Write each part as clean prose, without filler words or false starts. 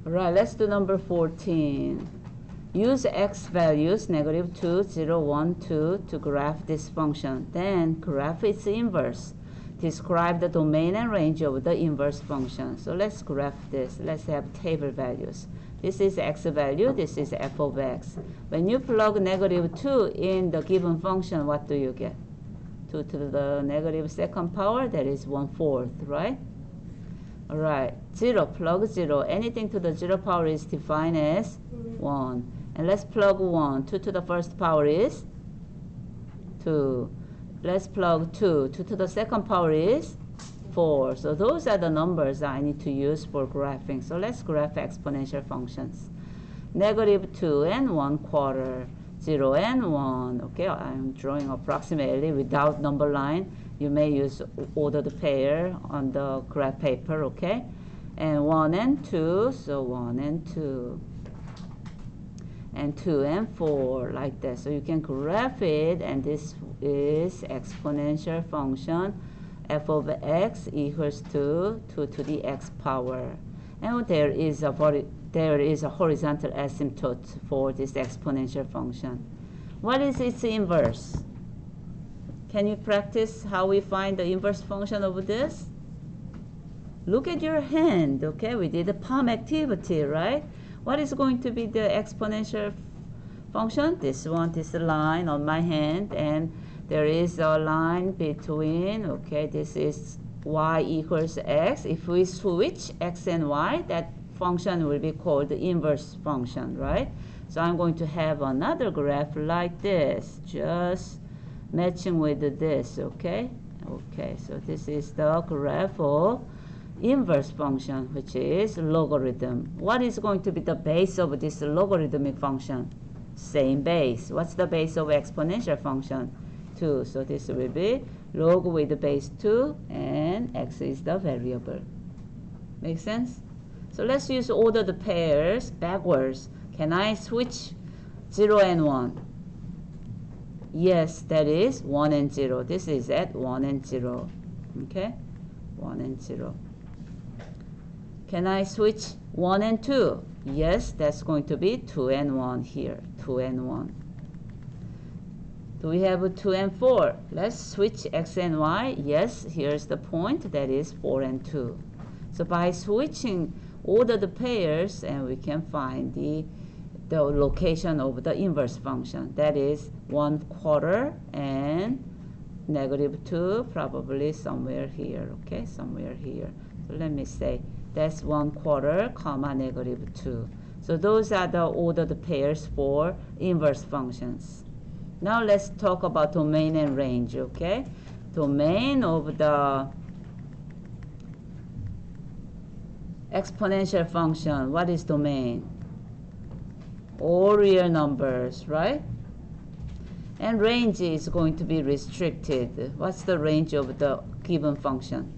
Right, let's do number 14. Use x values negative 2, 0, 1, 2 to graph this function. Then graph its inverse. Describe the domain and range of the inverse function. So let's graph this. Let's have table values. This is x value, this is f of x. When you plug negative 2 in the given function, what do you get? 2 to the negative second power, that is 1/4, right? Alright, 0, plug 0. Anything to the 0 power is defined as 1. And let's plug 1. 2 to the first power is 2. Let's plug 2. 2 to the second power is 4. So those are the numbers I need to use for graphing. So let's graph exponential functions. Negative 2 and 1/4. 0 and 1. Okay, I'm drawing approximately without number line. You may use ordered pair on the graph paper, okay? And 1 and 2, so 1 and 2. And 2 and 4, like that. So you can graph it, and this is exponential function f of x equals to 2 to the x power. And there is a horizontal asymptote for this exponential function. What is its inverse? Can you practice how we find the inverse function of this? Look at your hand, okay? We did a palm activity, right? What is going to be the exponential function? This one, this line on my hand, and there is a line between, okay, this is y equals x. If we switch x and y, that function will be called the inverse function, right? So I'm going to have another graph like this, just matching with this, okay? Okay, so this is the graph of inverse function, which is logarithm. What is going to be the base of this logarithmic function? Same base. What's the base of exponential function? 2. So this will be log with the base 2, and x is the variable. Make sense? So let's use ordered pairs backwards. Can I switch 0 and 1? Yes, that is 1 and 0. This is at 1 and 0. Okay? 1 and 0. Can I switch 1 and 2? Yes, that's going to be 2 and 1 here. 2 and 1. Do we have 2 and 4? Let's switch x and y. Yes, here's the point. That is 4 and 2. So by switching ordered pairs, and we can find the location of the inverse function. That is 1/4 and negative 2, probably somewhere here. Okay, somewhere here. So let me say that's 1/4 comma negative 2. So those are the ordered pairs for inverse functions. Now let's talk about domain and range, okay? Domain of the exponential function. What is domain? All real numbers, right? And range is going to be restricted. What's the range of the given function?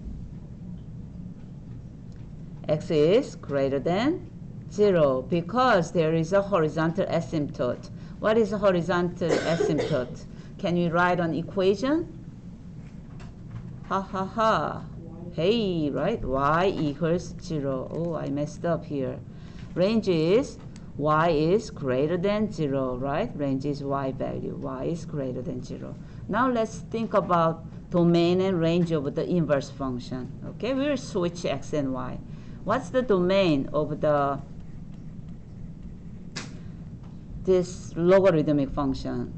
X is greater than 0 because there is a horizontal asymptote. What is a horizontal asymptote? Can you write an equation? Ha ha ha. Hey, right? Y equals 0. Oh, I messed up here. Range is y is greater than 0, right? Range is y value. Y is greater than 0. Now let's think about domain and range of the inverse function. Okay, we'll switch x and y. What's the domain of this logarithmic function?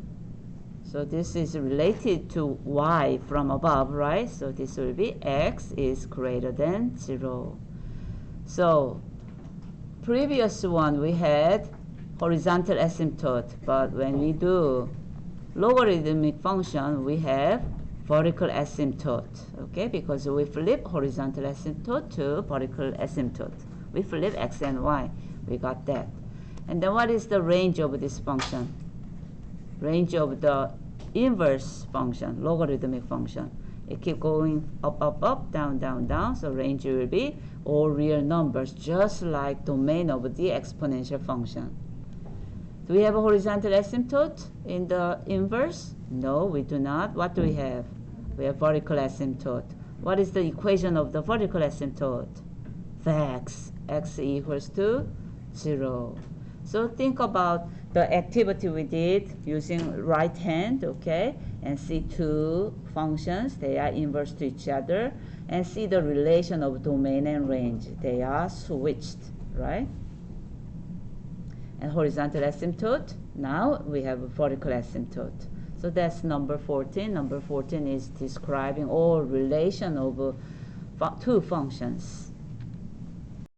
So this is related to y from above, right? So this will be x is greater than 0. So previous one we had horizontal asymptote, but when we do logarithmic function we have vertical asymptote, okay? Because we flip horizontal asymptote to vertical asymptote. We flip x and y. We got that. And then what is the range of this function? Range of the inverse function, logarithmic function. It keeps going up, up, up, down, down, down. So range will be all real numbers, just like domain of the exponential function. Do we have a horizontal asymptote in the inverse? No, we do not. What do we have? We have vertical asymptote. What is the equation of the vertical asymptote? Vex. x equals to 0. So think about the activity we did using right hand, okay, and see two functions, they are inverse to each other, and see the relation of domain and range. They are switched, right? And horizontal asymptote, now we have a vertical asymptote. So that's number 14. Number 14 is describing all relation of two functions.